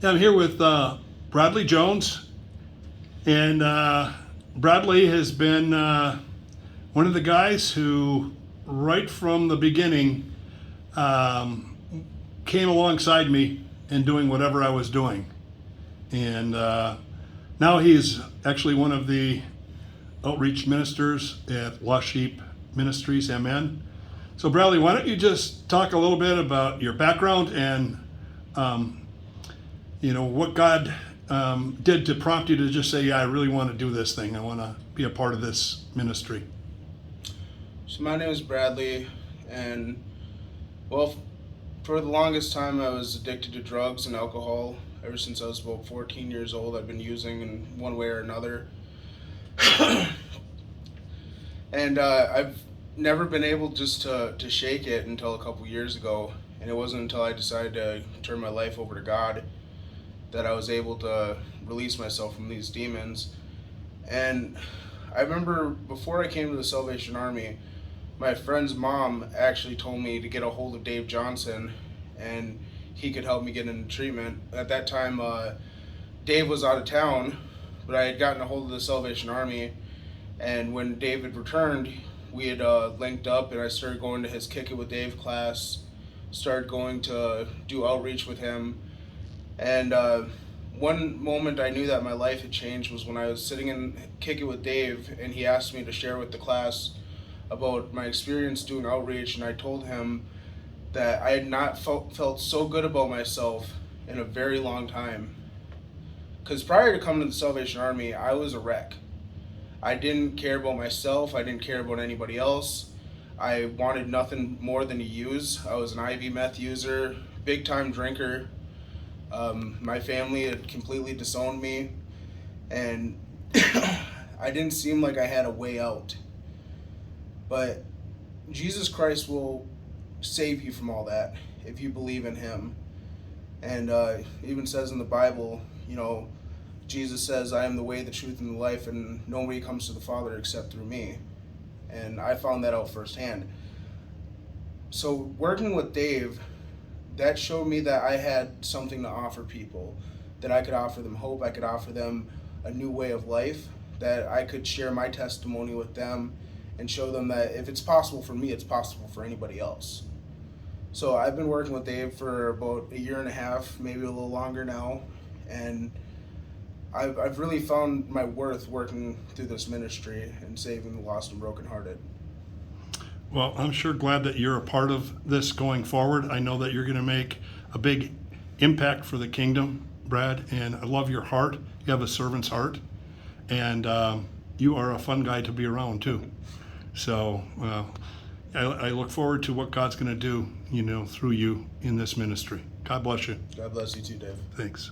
I'm here with Bradley Jones, and Bradley has been one of the guys who, right from the beginning, came alongside me in doing whatever I was doing. And now he's actually one of the outreach ministers at Lost Sheep Ministries MN. So Bradley, why don't you just talk a little bit about your background and what God did to prompt you to just say, yeah, I really want to do this thing. I want to be a part of this ministry. So my name is Bradley, and well, for the longest time I was addicted to drugs and alcohol. Ever since I was about 14 years old, I've been using in one way or another. And I've never been able just to shake it until a couple years ago. And it wasn't until I decided to turn my life over to God that I was able to release myself from these demons. And I remember before I came to the Salvation Army, my friend's mom actually told me to get a hold of Dave Johnson, and he could help me get into treatment. At that time, Dave was out of town, but I had gotten a hold of the Salvation Army, and when David returned, we had linked up, and I started going to his Kick It With Dave class, started going to do outreach with him. And one moment I knew that my life had changed was when I was sitting in Kick It With Dave, and he asked me to share with the class about my experience doing outreach, and I told him that I had not felt so good about myself in a very long time. Because prior to coming to the Salvation Army, I was a wreck. I didn't care about myself, I didn't care about anybody else. I wanted nothing more than to use. I was an IV meth user, big time drinker. My family had completely disowned me, and I didn't seem like I had a way out. But Jesus Christ will save you from all that if you believe in him. And even says in the Bible, Jesus says, I am the way, the truth, and the life, and nobody comes to the Father except through me. And I found that out firsthand. So working with Dave, that showed me that I had something to offer people, that I could offer them hope, I could offer them a new way of life, that I could share my testimony with them and show them that if it's possible for me, it's possible for anybody else. So I've been working with Dave for about a year and a half, maybe a little longer now, and I've really found my worth working through this ministry and saving the lost and brokenhearted. Well, I'm sure glad that you're a part of this going forward. I know that you're going to make a big impact for the kingdom, Brad, and I love your heart. You have a servant's heart, and you are a fun guy to be around too. So I look forward to what God's going to do, through you in this ministry. God bless you. God bless you too, Dave. Thanks.